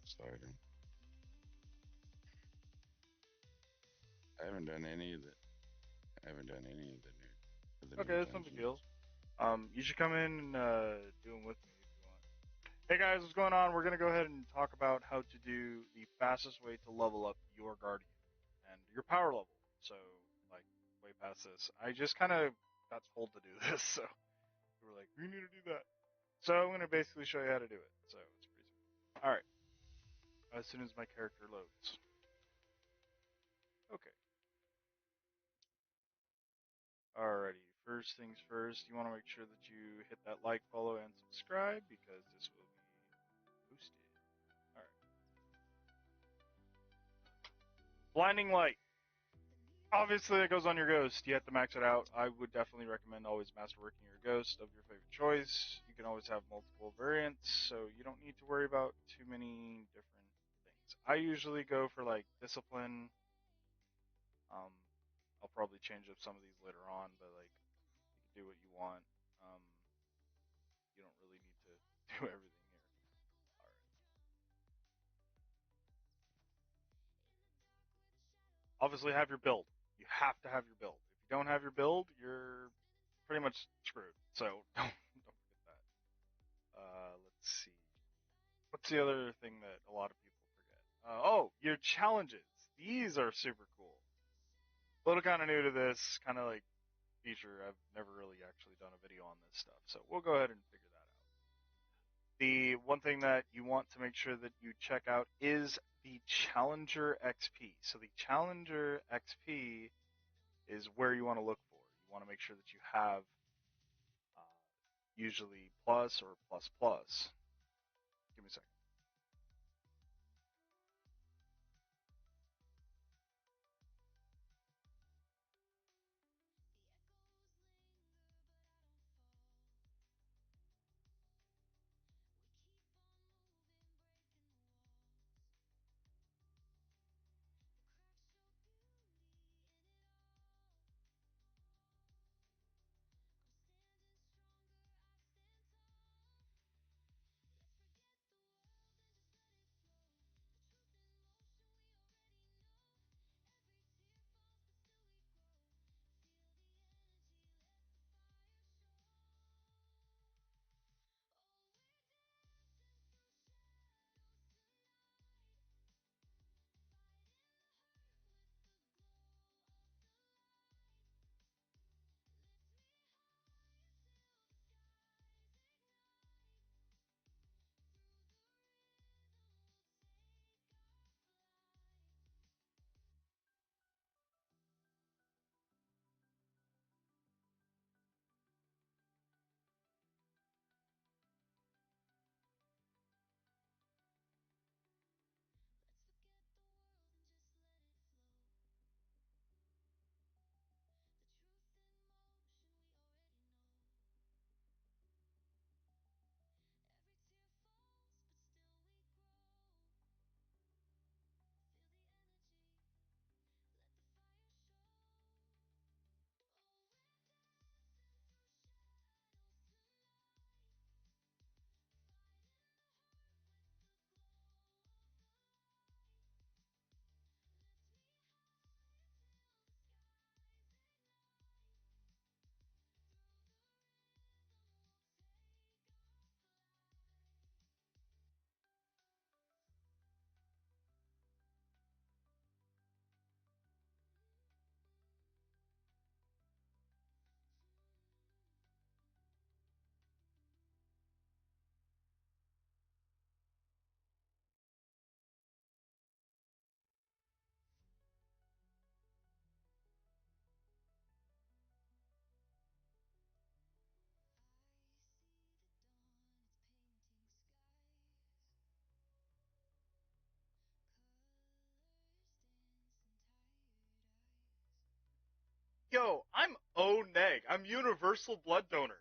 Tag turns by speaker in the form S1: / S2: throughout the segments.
S1: Exciting. I haven't done any of the. I haven't done any of the
S2: Okay,
S1: new
S2: that's no big deal.
S1: dungeons.
S2: You should come in and do them with me if you want. Hey guys, what's going on? We're gonna go ahead and talk about how to do the fastest way to level up your guardian and your power level. So, like, way past this. I just kind of got told to do this, so we were like, we need to do that. So I'm gonna basically show you how to do it. So it's pretty simple. All right. As soon as my character loads. Okay. Alrighty. First things first, you want to make sure that you hit that like, follow, and subscribe because this will be boosted. Alright. Blinding light. Obviously, it goes on your ghost. You have to max it out. I would definitely recommend always masterworking your ghost of your favorite choice. You can always have multiple variants, so you don't need to worry about too many different things. I usually go for like discipline. Um, I'll probably change up some of these later on, but like you can do what you want. Um, you don't really need to do everything here. All right. Obviously, have your build. You have to have your build. If you don't have your build, you're pretty much screwed. So don't forget that. Let's see. What's the other thing that a lot of people forget? Oh, your challenges. These are super cool. A little kind of new to this kind of like feature. I've never really actually done a video on this stuff, so we'll go ahead and figure that out. The one thing that you want to make sure that you check out is the Challenger XP. So the Challenger XP is where you want to look for. You want to make sure that you have uh, usually plus or plus plus. Give me a second. Yo, I'm O neg. I'm universal blood donor.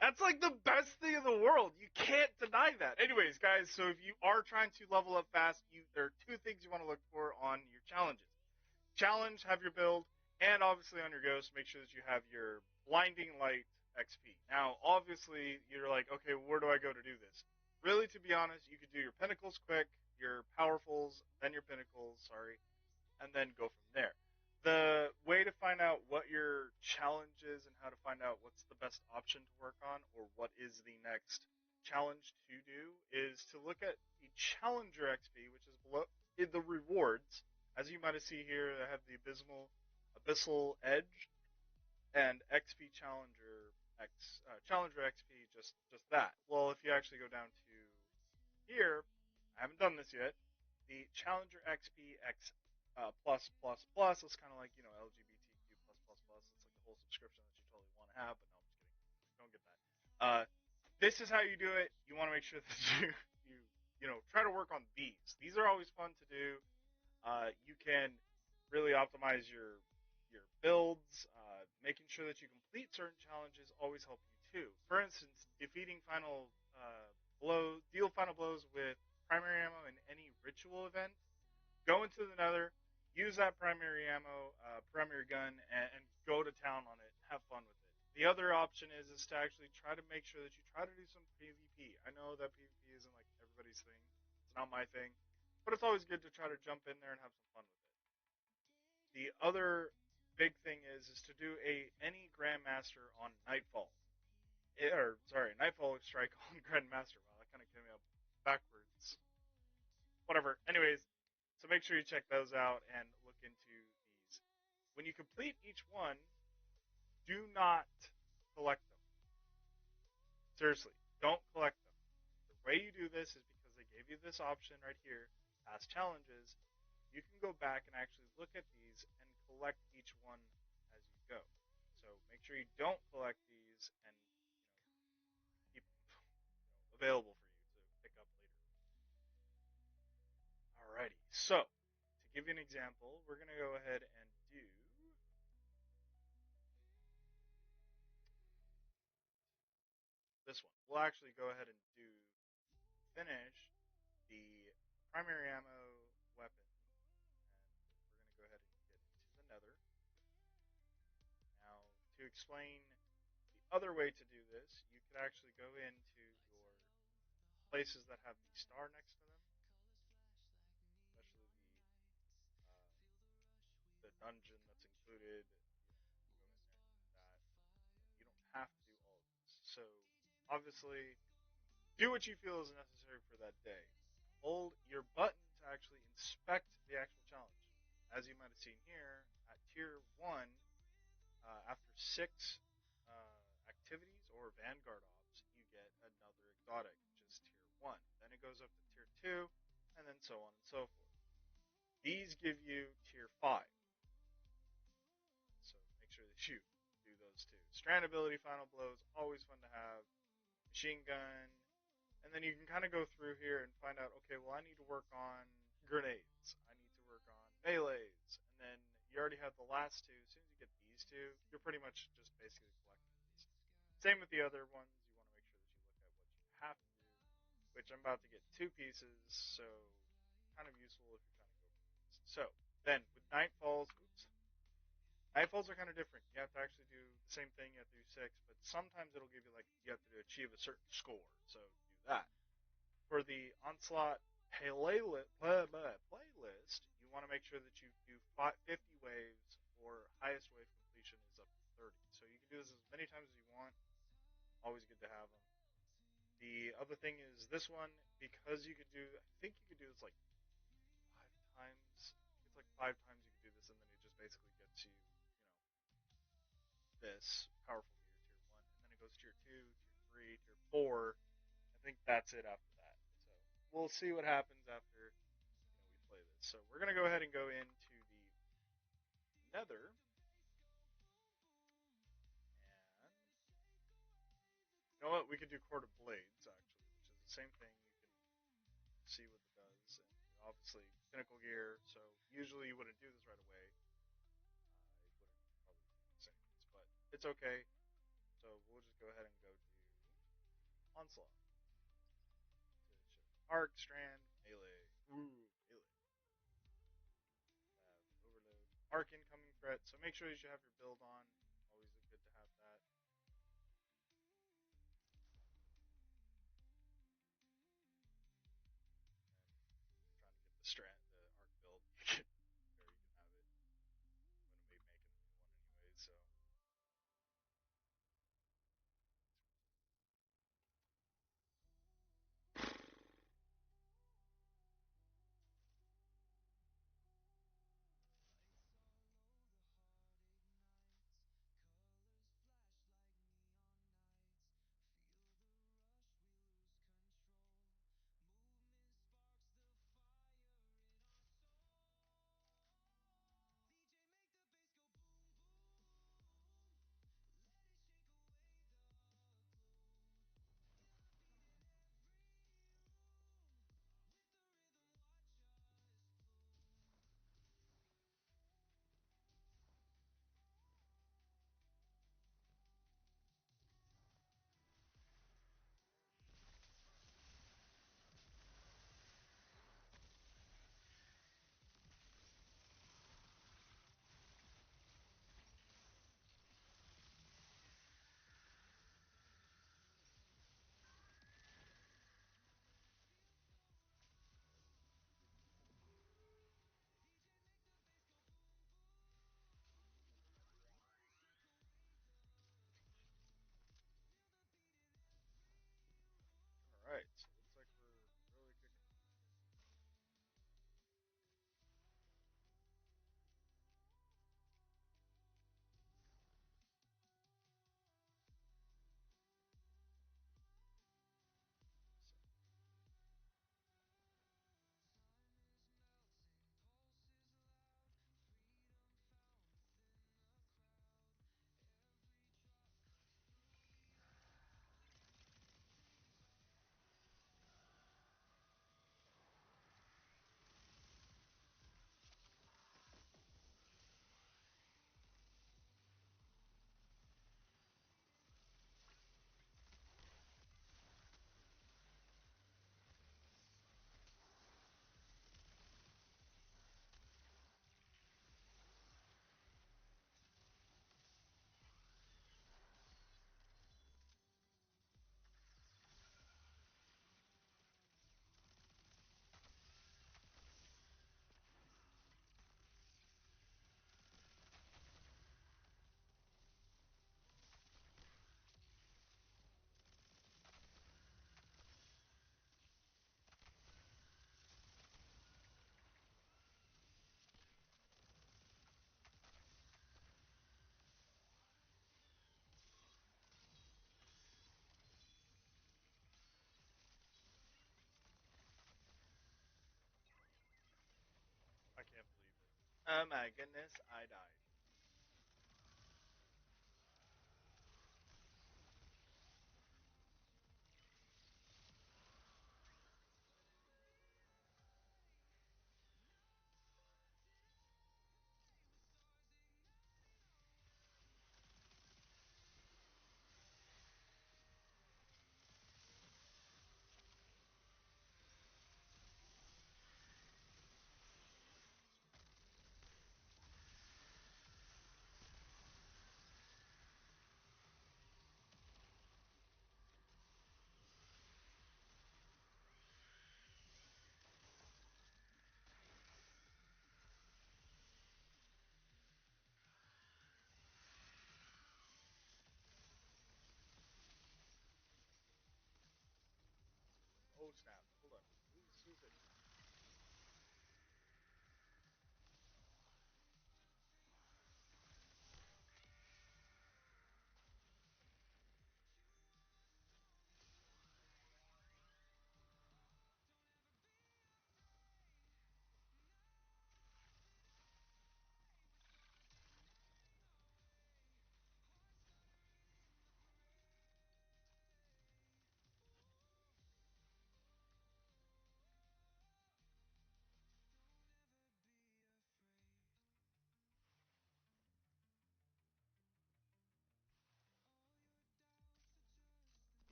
S2: That's like the best thing in the world. You can't deny that. Anyways, guys, so if you are trying to level up fast, there are two things you want to look for on your challenges. Challenge, have your build, and obviously on your ghost, make sure that you have your blinding light XP. Now, obviously, you're like, okay, where do I go to do this? really, to be honest, you could do your pinnacles quick, your powerfuls, then your pinnacles, sorry, and then go from there. The way to find out what your challenge is and how to find out what's the best option to work on or what is the next challenge to do is to look at the Challenger XP, which is below in the rewards. As you might see here, I have the Abyssal Edge and XP Challenger XP, just that. Well, if you actually go down to here, I haven't done this yet. The Challenger XP X plus plus plus. It's kind of like LGBTQ plus plus plus. It's like the whole subscription that you totally want to have, but no, I'm just kidding. Don't get that. This is how you do it. You want to make sure that try to work on these. These are always fun to do. You can really optimize your builds. Making sure that you complete certain challenges always help you too. For instance, defeating deal final blows with primary ammo in any ritual event. Go into the Nether, use that primary ammo, primary gun, and go to town on it. Have fun with it. The other option is to actually try to make sure that you try to do some PvP. I know that PvP isn't like everybody's thing. It's not my thing, but it's always good to try to jump in there and have some fun with it. The other big thing is to do any Grandmaster on Nightfall. Nightfall Strike on Grandmaster. Wow, that kind of came up backwards. Whatever. Anyways, so make sure you check those out and look into these. When you complete each one, do not collect them. Seriously, don't collect them. The way you do this is because they gave you this option right here, past challenges. You can go back and actually look at these and collect each one as you go. So make sure you don't collect these and keep them available for you to pick up later. Alrighty, so to give you an example, we're going to go ahead and do this one. We'll actually go ahead and finish the primary ammo weapon, and we're going to go ahead and get into the Nether. Now, to explain the other way to do this, you could actually go into your places that have the star next to them, especially the dungeon that's included. Go in there and do that. You don't have to do all of this. So, obviously, do what you feel is necessary for that day. Hold your button to actually inspect the actual challenge. As you might have seen here, at Tier 1, after 6 activities or Vanguard ops, you get another exotic, which is Tier 1. Then it goes up to Tier 2, and then so on and so forth. These give you Tier 5. So make sure that you do those too. Strand ability, final blows, always fun to have. Machine gun, and then you can kind of go through here and find out, okay, well, I need to work on grenades. I need to work on melees. And then you already have the last two. As soon as you get these two, you're pretty much just basically collecting these. Same with the other ones. You want to make sure that you look at what you have to do, which I'm about to get 2 pieces, so kind of useful if you're trying to go for these. So then with Nightfalls, Nightfalls are kind of different. You have to actually do the same thing. You have to do 6, but sometimes it'll give you you have to achieve a certain score. So do that. For the Onslaught playlist, you want to make sure that you do 50 waves, or highest wave completion is up to 30. So you can do this as many times as you want. Always good to have them. The other thing is this one, because you could do, I think you could do this like 5 times. It's like 5 times you could do this, and then it just basically gets you, this powerful gear, Tier 1. And then it goes Tier 2, Tier 3, Tier 4. I think that's it after that. So we'll see what happens after we play this. So we're gonna go ahead and go into the Nether, and you know what? We could do Court of Blades actually, which is the same thing. You can see what it does, and obviously Pinnacle gear. So usually you wouldn't do this right away. It wouldn't probably be the same, but it's okay. So we'll just go ahead and go do Onslaught to show Arc, Strand, Melee. Ooh, Melee. Overload, Arc incoming threat. So make sure you should have your build on. Always good to have that. Oh my goodness, I died.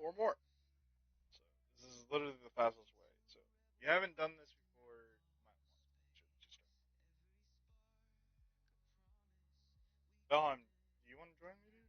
S2: or more. So this is literally the fastest way. So if you haven't done this before, you might want to start. Belheim, do you want to join me, dude?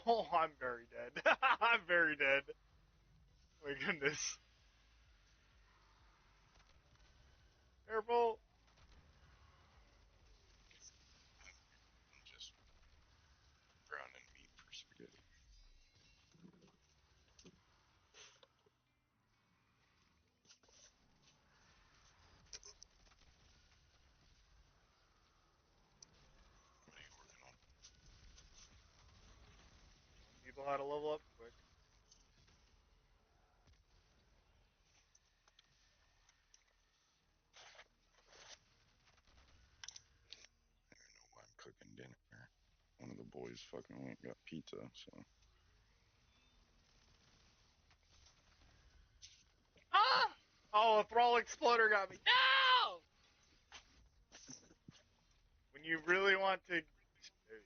S2: Oh, I'm very dead. I'm very dead. My goodness. Careful.
S1: I'm just browning meat for spaghetti. What are you working on?
S2: People how to level up quick.
S1: I don't know why I'm cooking dinner. One of the boys fucking went and got pizza, so.
S2: Ah! Oh, a thrall exploder got me. No! When you really want to. There you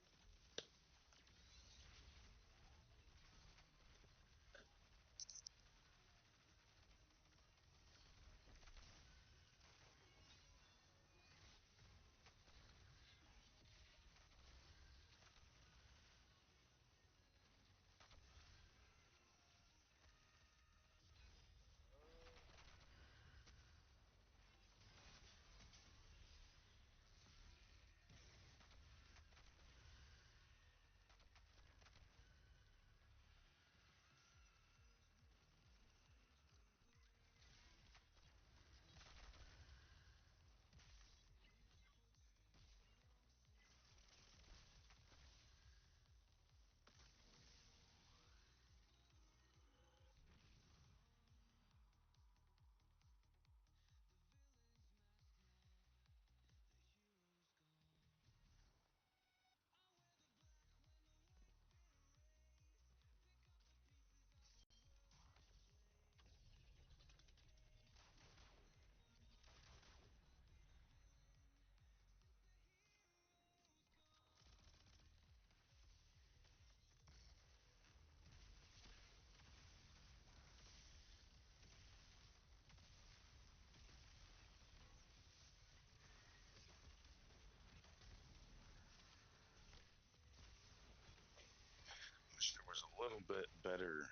S1: Wish there was a little bit better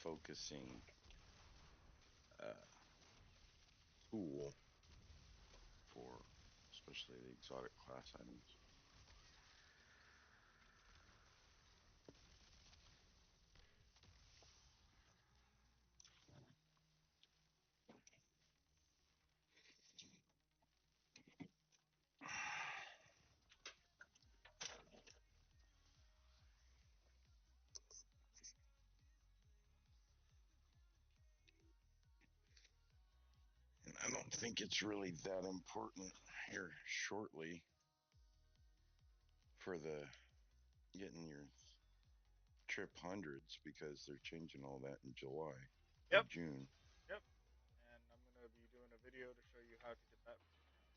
S1: focusing tool for especially the exotic class items. And I don't think it's really that important here shortly for the getting your trip hundreds because they're changing all that in July or
S2: Yep,
S1: June.
S2: yep. And I'm gonna be doing a video to show you how to get that really fast.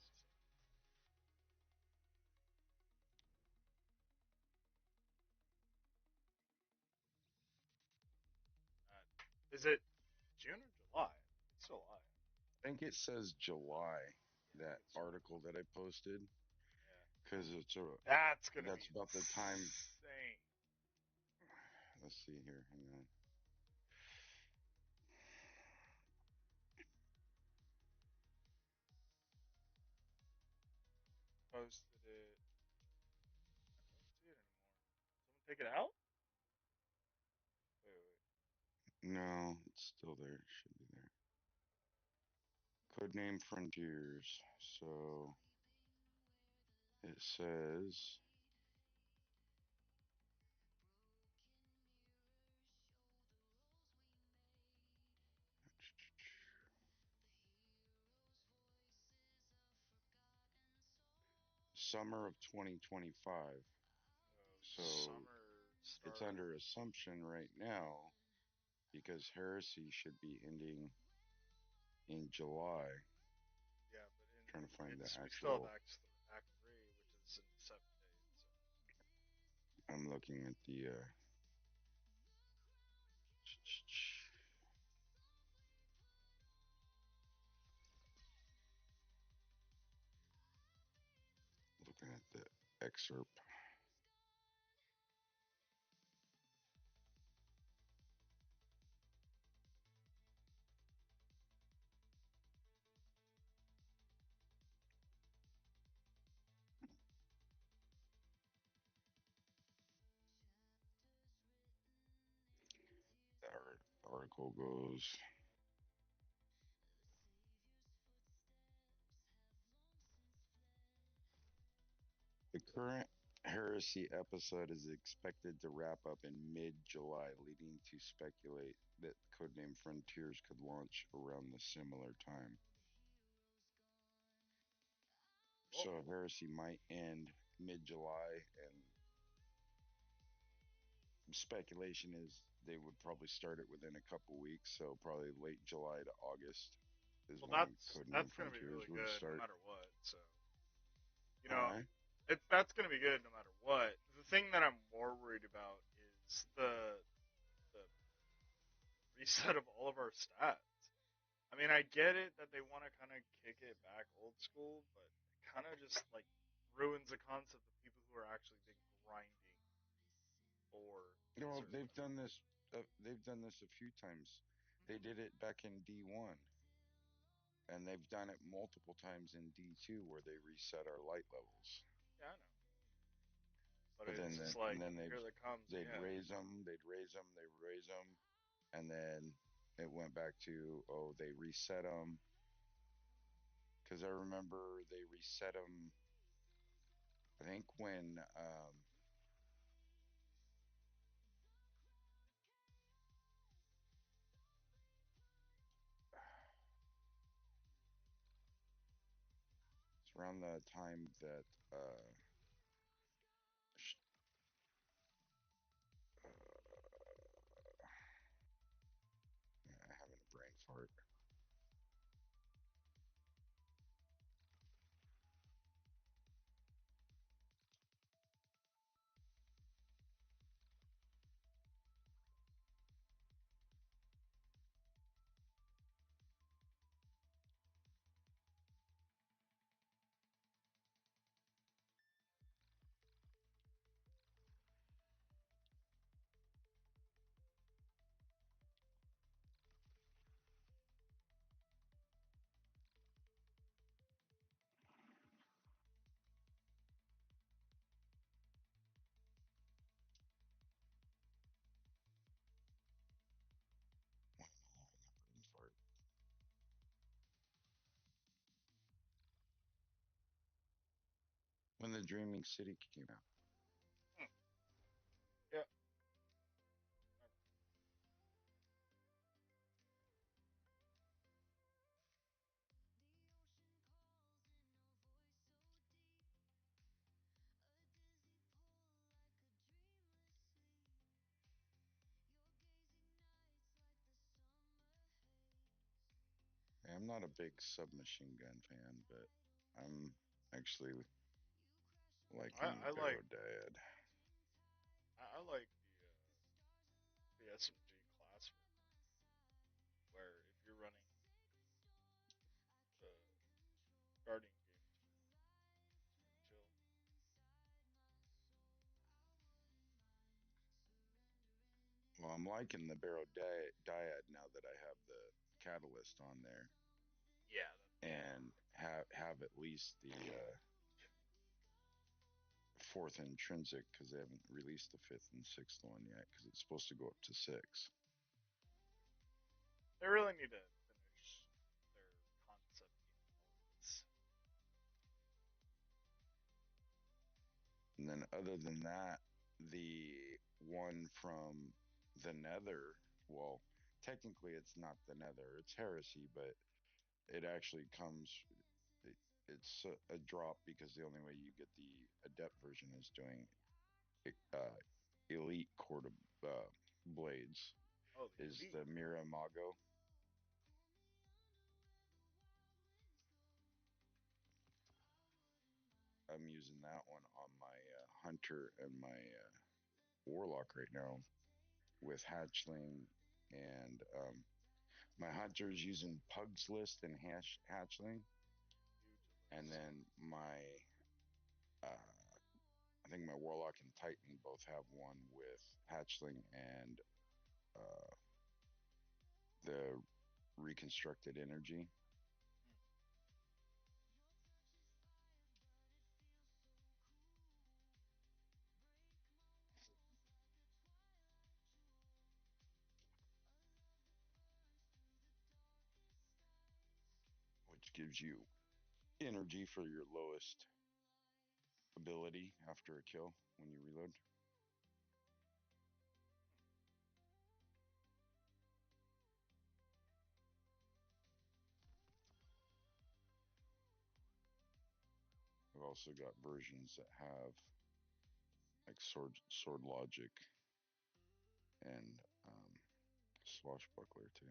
S2: Is it June or July? It's July.
S1: I think it says July,
S2: Yeah, I think
S1: that
S2: it's July.
S1: article that I posted,
S2: Yeah.
S1: because
S2: That's gonna be
S1: that's about the time.
S2: insane.
S1: Let's see here. Hang on.
S2: Posted it. I don't see it anymore. Someone take it out? Wait, wait, wait.
S1: No, it's still there. It should be there. Codename Frontiers. So it says summer of 2025. So
S2: Summer
S1: it's
S2: start.
S1: under assumption right now because Heresy should be ending in July.
S2: Yeah, but
S1: Trying to find the
S2: we still have
S1: actual.
S2: Act 3, which is in 7 days. So.
S1: I'm looking at the. Looking at the excerpt. article goes. The current Heresy episode is expected to wrap up in mid-July, leading to speculate that Codename Frontiers could launch around the similar time.
S2: Well,
S1: So Heresy might end mid-July, and speculation is they would probably start it within a couple weeks. So probably late July to August is
S2: well,
S1: when
S2: that's
S1: Codename
S2: gonna be really
S1: Frontiers would
S2: good no
S1: start.
S2: matter what. So you know,
S1: Huh?
S2: that's gonna be good no matter what. The thing that I'm more worried about is the reset of all of our stats. I mean, I get it that they want to kind of kick it back old school, but it kind of just like ruins the concept of people who are actually been grinding for
S1: You know,
S2: certain stuff.
S1: They've done this a few times. They
S2: Hmm.
S1: did it back in D1, and they've done it multiple times in D2 where they reset our light levels.
S2: Yeah, I know, but
S1: But
S2: it's just like
S1: then
S2: here that comes
S1: they'd
S2: again.
S1: they'd raise them, and then it went back to, oh, they reset them, because I remember they reset them. I think when it's around the time that sh- having a brain fart. Why am I having a brain fart? When the Dreaming City came out.
S2: Hmm. Yeah.
S1: I'm not a big Submachine Gun fan, but I'm actually liking the
S2: I like
S1: Barodad.
S2: I like the SMG class where if you're running the Guardian game, it's pretty chill.
S1: Well, I'm liking the Barodad now that I have the Catalyst on there,
S2: Yeah,
S1: and have at least the fourth intrinsic, because they haven't released the fifth and sixth one yet, because it's supposed to go up to six.
S2: they really need to finish their concept elements.
S1: And then other than that, the one from the Nether, well, technically it's not the Nether, it's Heresy, but it actually comes. It, it's a drop because the only way you get the adept version is doing uh, elite quarter blades.
S2: Oh, the
S1: Is
S2: elite.
S1: the Mira Mago. I'm using that one on my hunter and my warlock right now with hatchling, and my hunter's using Pug's List and hatchling, and
S2: Pugilist.
S1: then my uh, I think my warlock and titan both have one with hatchling and uh, the reconstructed energy.
S2: Hmm.
S1: gives you energy for your lowest ability after a kill when you reload. I've also got versions that have like sword logic and swashbuckler too.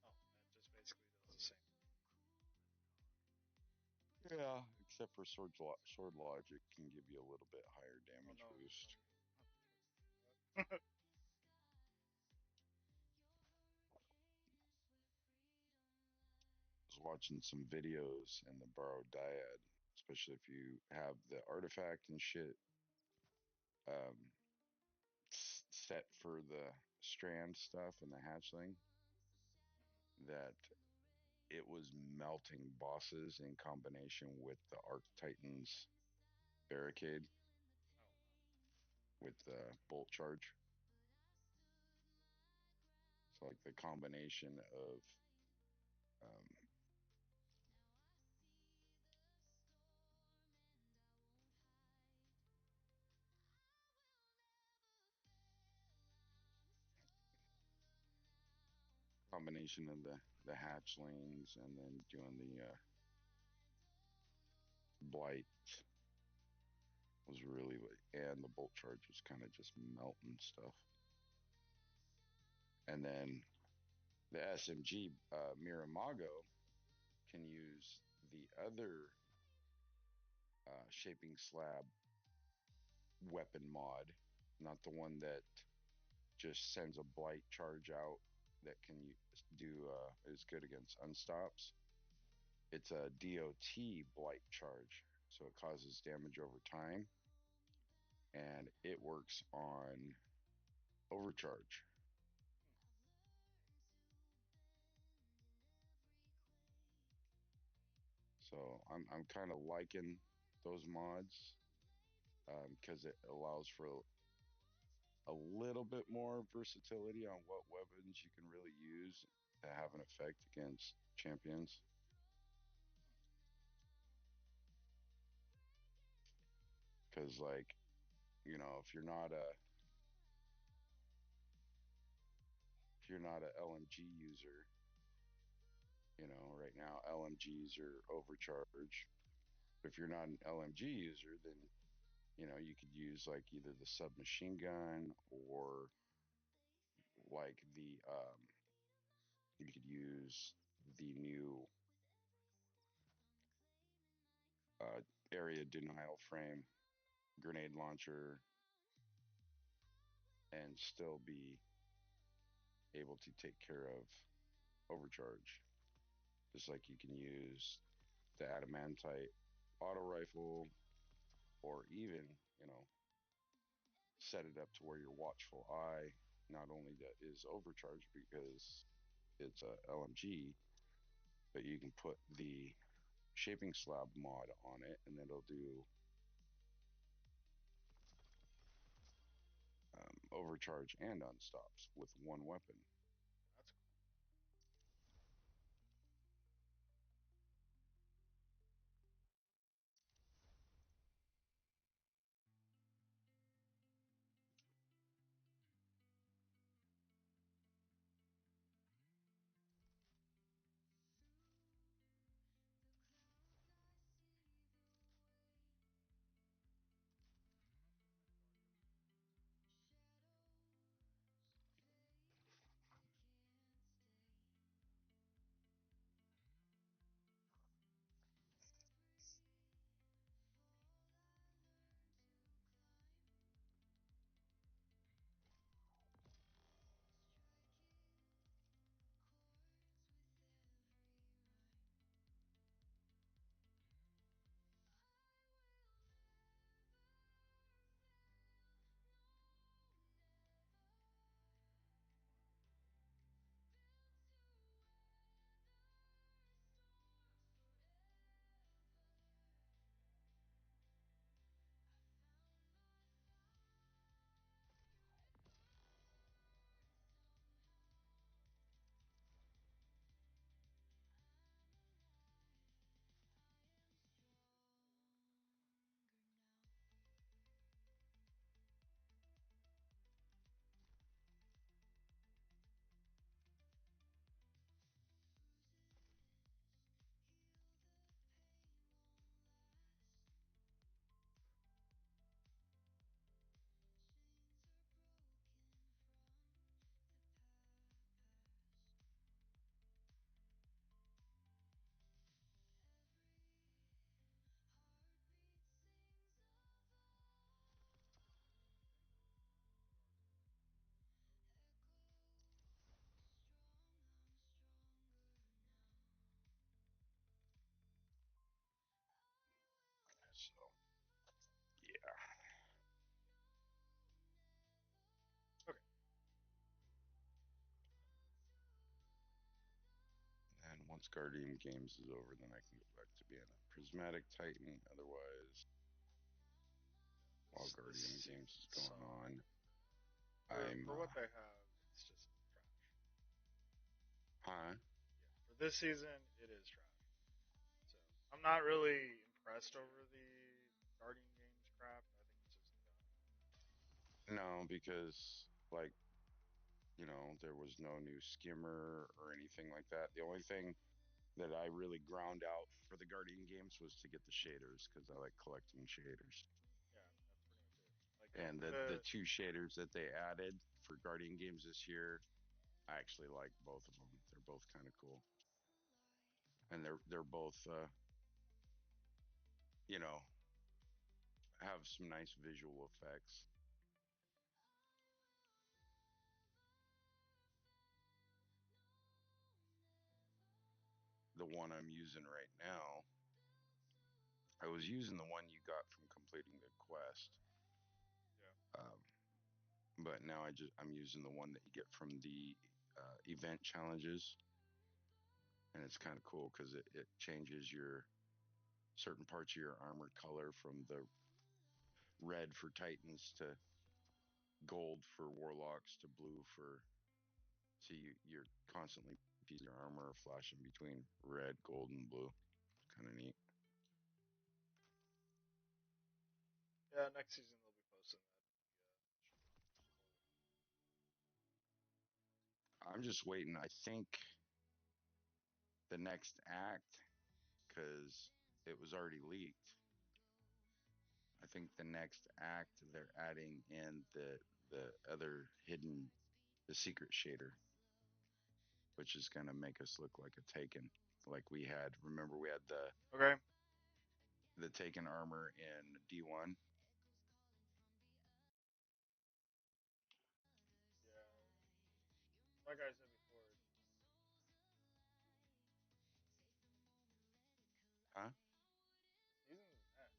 S2: Oh, that just basically does the same.
S1: Yeah, except for sword logic can give you a little bit higher
S2: Oh
S1: damage
S2: no,
S1: boost.
S2: not
S1: I was watching some videos in the borrowed dyad, especially if you have the artifact and shit um, set for the strand stuff and the hatchling, that it was melting bosses in combination with the Arc Titan's barricade
S2: Oh,
S1: with the bolt charge. So like the um, combination of the hatchlings and then doing the blight was really, and the bolt charge was kind of just melting stuff. And then the SMG Miramago can use the other shaping slab weapon mod, not the one that just sends a blight charge out that can do is good against unstops. It's a DOT blight charge, so it causes damage over time, and it works on overcharge. So I'm kind of liking those mods because it allows for a little bit more versatility on what weapons you can really use to have an effect against champions. Because like if you're not a LMG user, right now LMGs are overcharged. If you're not an LMG user, then you could use like either the submachine gun or like you could use the new uh, area denial frame grenade launcher and still be able to take care of overcharge. Just like you can use the adamantite auto rifle, or even set it up to where your watchful eye not only that is overcharged because it's a LMG, but you can put the shaping slab mod on it, and it'll do overcharge and unstops with one weapon.
S2: that's cool.
S1: Once Guardian Games is over, then I can go back to being a Prismatic Titan. Otherwise, while Guardian
S2: This
S1: Games is
S2: so
S1: going on, I'm
S2: for what they have, it's just trash.
S1: huh?
S2: Yeah, for this season, it is trash. So I'm not really impressed over the Guardian Games crap. I think it's just dumb.
S1: No, because like there was no new skimmer or anything like that. The only thing that I really ground out for the Guardian Games was to get the shaders because I like collecting shaders.
S2: Yeah, that's pretty much it. Like
S1: And the
S2: the
S1: two shaders that they added for Guardian Games this year, I actually like both of them. They're both kind of cool, and they're both you know have some nice visual effects. The one I'm using right now, I was using the one you got from completing the quest,
S2: yeah.
S1: um, but now I'm using the one that you get from the event challenges, and it's kind of cool because it changes your certain parts of your armor color from the red for Titans to gold for Warlocks to blue for. So you're constantly piecing your armor flashing between red, gold, and blue. Kind of neat.
S2: Yeah, next season they'll be posting that.
S1: I'm just waiting. I think the next act, because it was already leaked. I think the next act they're adding in the other hidden the secret shader, which is gonna make us look like a Taken, like we had. Remember we had
S2: Okay.
S1: the Taken armor in D1.
S2: Yeah, like I said before,
S1: Huh?
S2: season's eh.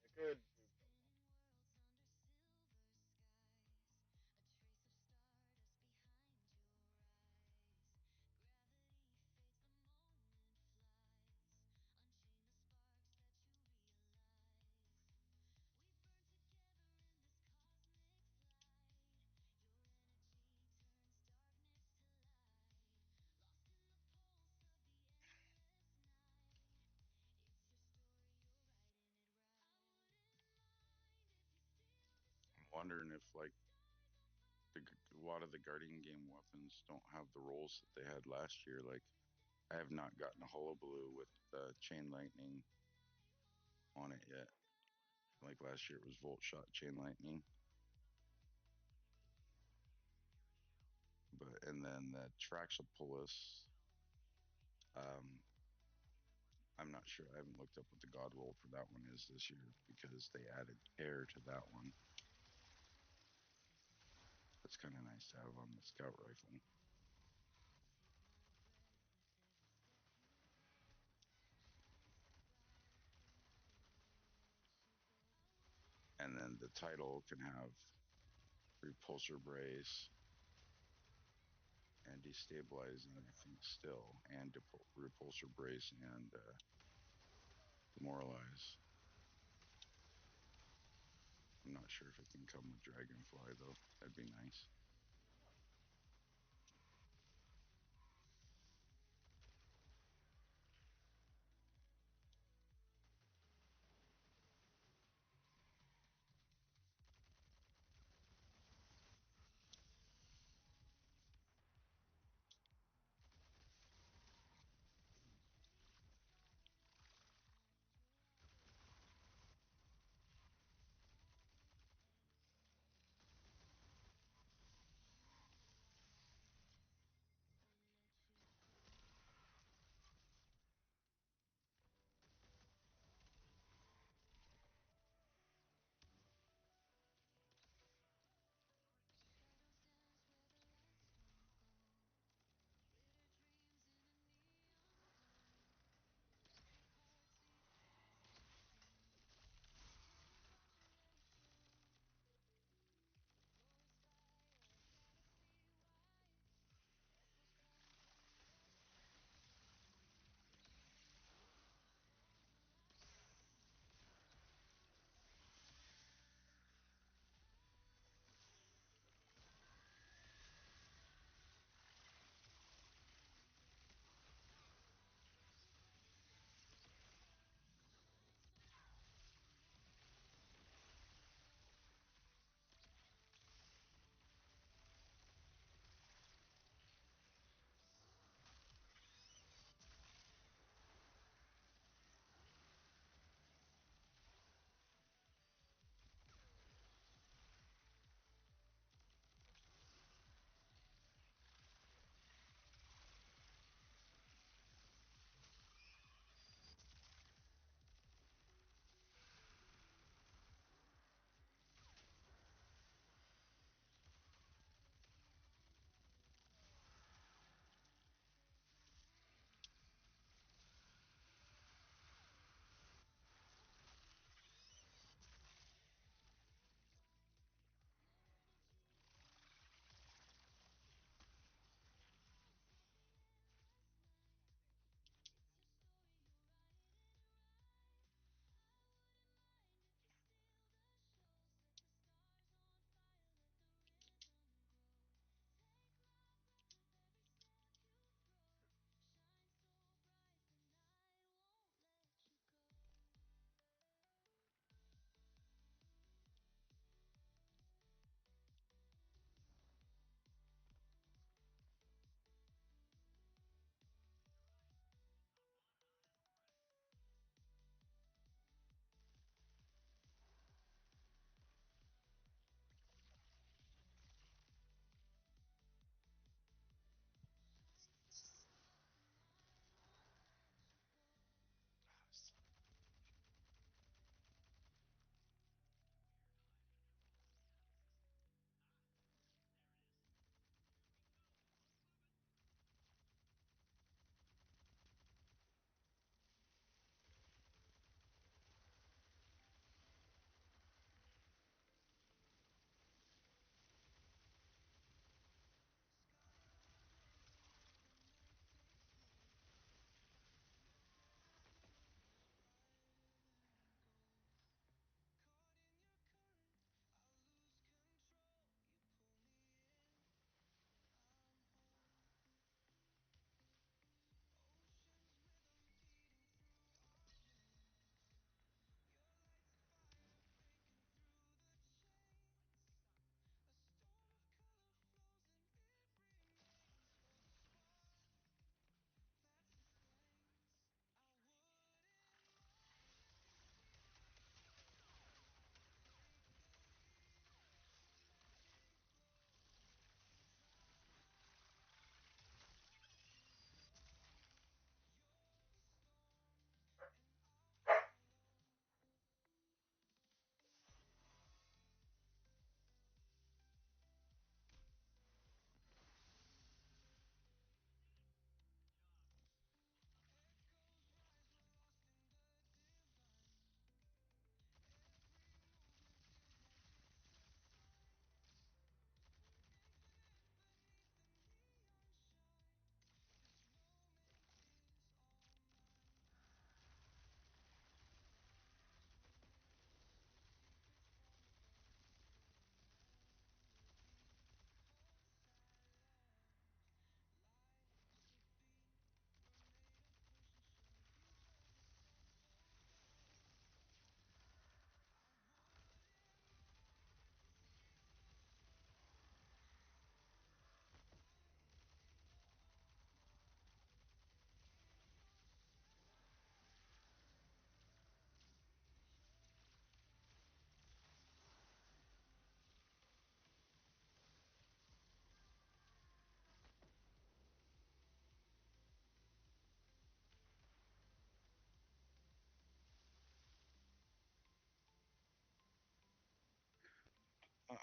S2: It could do
S1: I'm wondering if like a lot of the Guardian game weapons don't have the rolls that they had last year. Like I have not gotten a Hullabaloo with chain lightning on it yet. Like last year it was Volt Shot Chain Lightning, but and then the Traxopolus. Um, I'm not sure. I haven't looked up what the god roll for that one is this year because they added air to that one. That's kind of nice to have on the scout rifle. And then the title can have repulsor brace and destabilizing, I think, still, and repulsor brace and demoralize. I'm not sure if it can come with Dragonfly though. That'd be nice.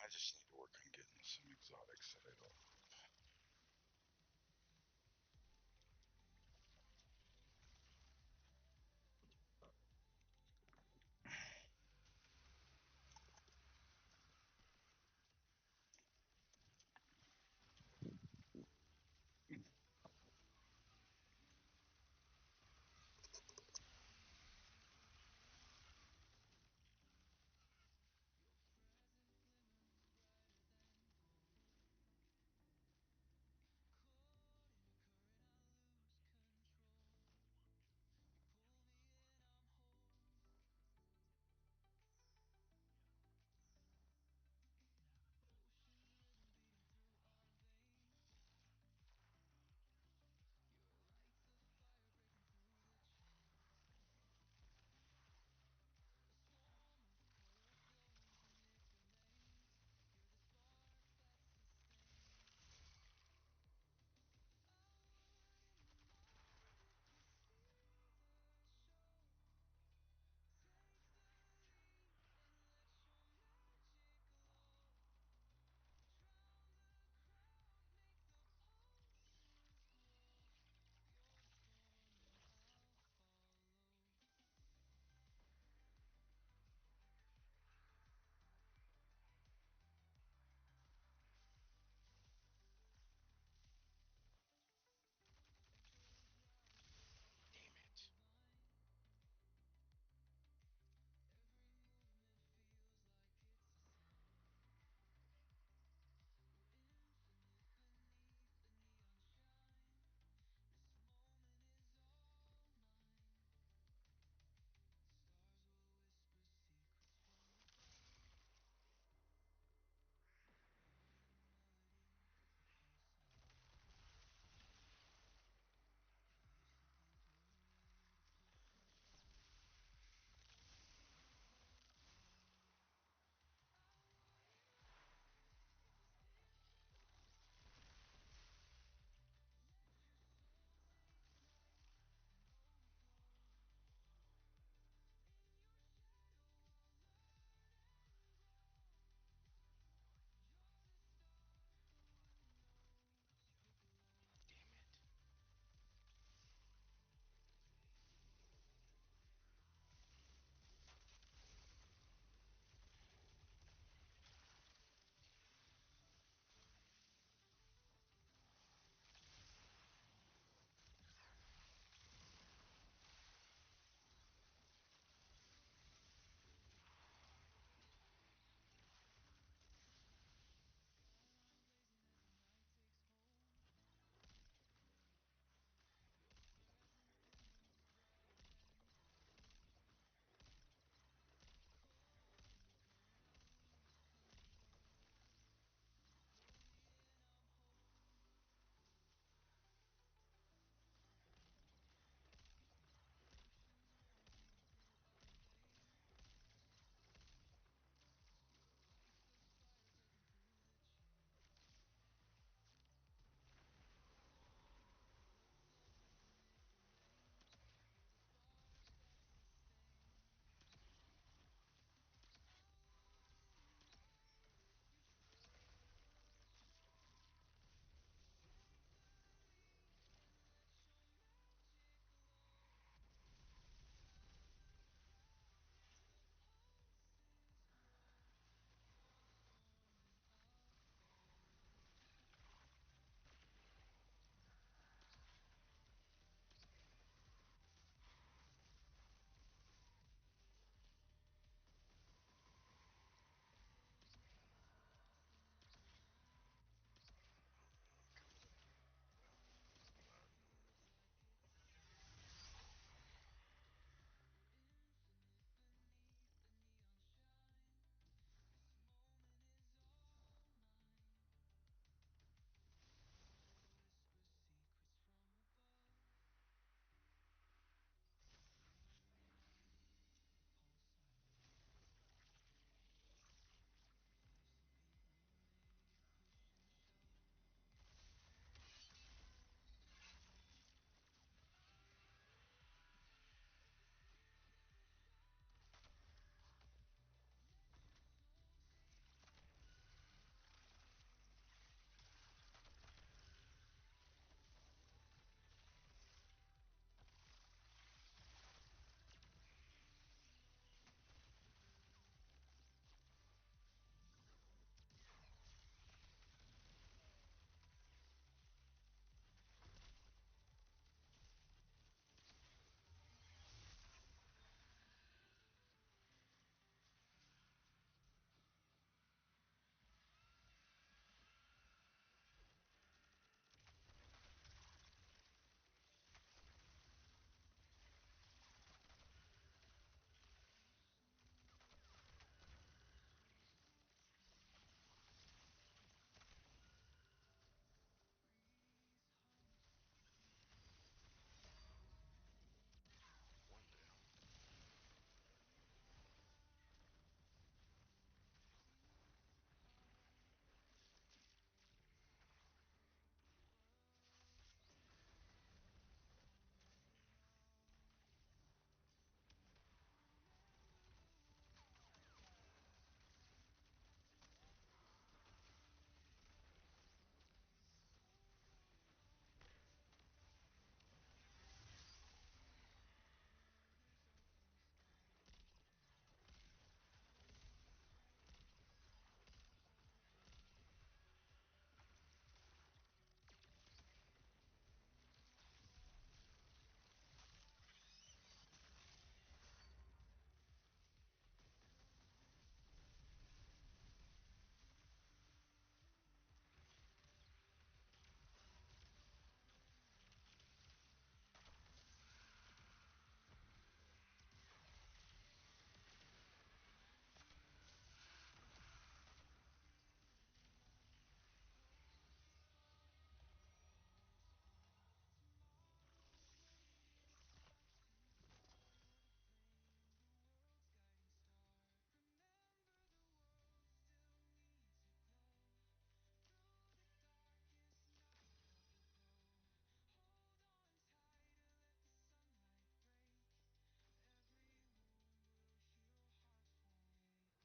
S1: I just need to work on getting some exotics that I don't